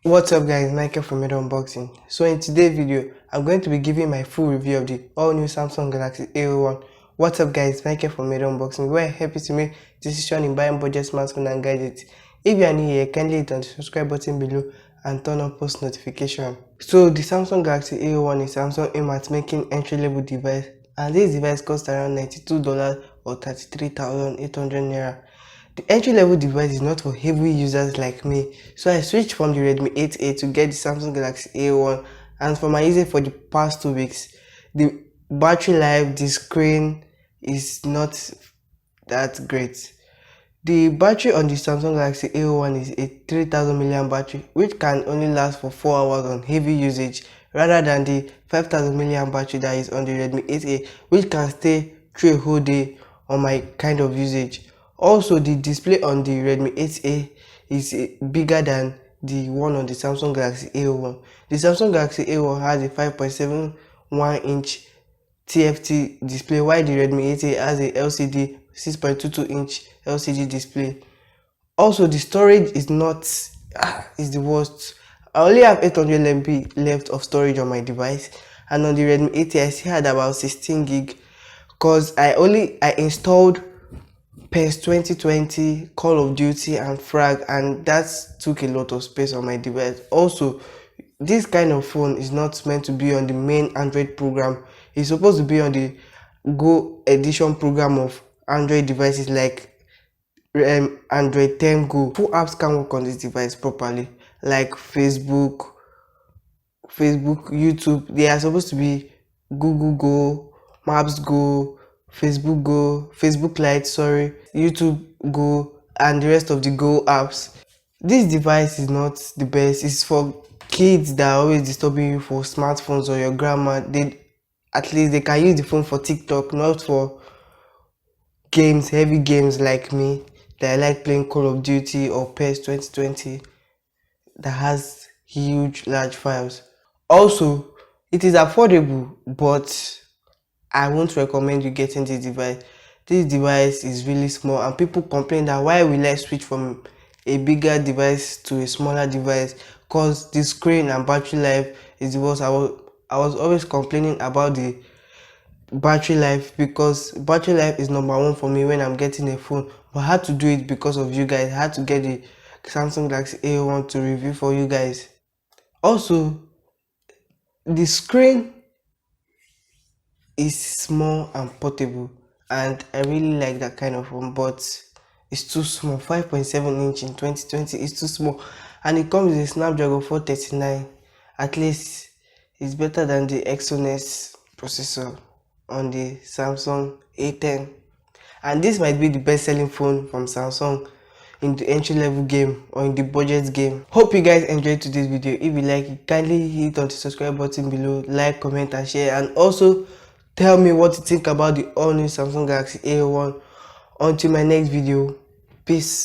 What's up guys, Michael from Unboxing. So in today's video, I'm going to be giving my full review of the all new Samsung Galaxy A01. What's up guys, Michael from Unboxing. We're happy to make decision in buying budget smartphone and gadgets. If you are new here, kindly hit on the subscribe button below and turn on post notification. So the Samsung Galaxy A01 is Samsung aim at making entry-level device, and this device costs around $92 or 33,800 naira. The entry-level device is not for heavy users like me, so I switched from the Redmi 8A to get the Samsung Galaxy A01, and for my usage for the past 2 weeks, the battery life, the screen is not that great. The battery on the Samsung Galaxy A01 is a 3000 mAh battery, which can only last for 4 hours on heavy usage, rather than the 5000 mAh battery that is on the Redmi 8A, which can stay through a whole day on my kind of usage. Also, the display on the Redmi 8A is bigger than the one on the Samsung Galaxy A01. The Samsung Galaxy A01 has a 5.71-inch TFT display, while the Redmi 8A has a LCD 6.22-inch LCD display. Also, the storage is not is the worst. I only have 800 MB left of storage on my device, and on the Redmi 8A I still had about 16 gig because I installed PES 2020, Call of Duty and Frag, and that took a lot of space on my device. Also, this kind of phone is not meant to be on the main Android program. It's supposed to be on the Go edition program of Android devices like Android 10 Go. Full apps can work on this device properly, like Facebook, YouTube. They are supposed to be Google Go, Maps Go, Facebook Go, Facebook Lite, YouTube Go, and the rest of the Go apps. This device is not the best. It's for kids that are always disturbing you for smartphones, or your grandma. At least they can use the phone for TikTok, not for games, heavy games like me that I like playing Call of Duty or PES 2020 that has huge large files. Also, it is affordable, but I won't recommend you getting this device. This device is really small, and people complain that why will I switch from a bigger device to a smaller device, because the screen and battery life is the worst. I was always complaining about the battery life, because battery life is number one for me when I'm getting a phone, but I had to do it because of you guys. I had to get the Samsung Galaxy A01 to review for you guys. Also, the screen is small and portable, and I really like that kind of phone, but it's too small. 5.7-inch in 2020 is too small, and it comes with a Snapdragon 439. At least it's better than the Exynos processor on the Samsung A10, and this might be the best selling phone from Samsung in the entry level game or in the budget game. Hope you guys enjoyed today's video. If you like it, kindly hit on the subscribe button below, like, comment and share, and also tell me what you think about the all new Samsung Galaxy A01. Until my next video, peace.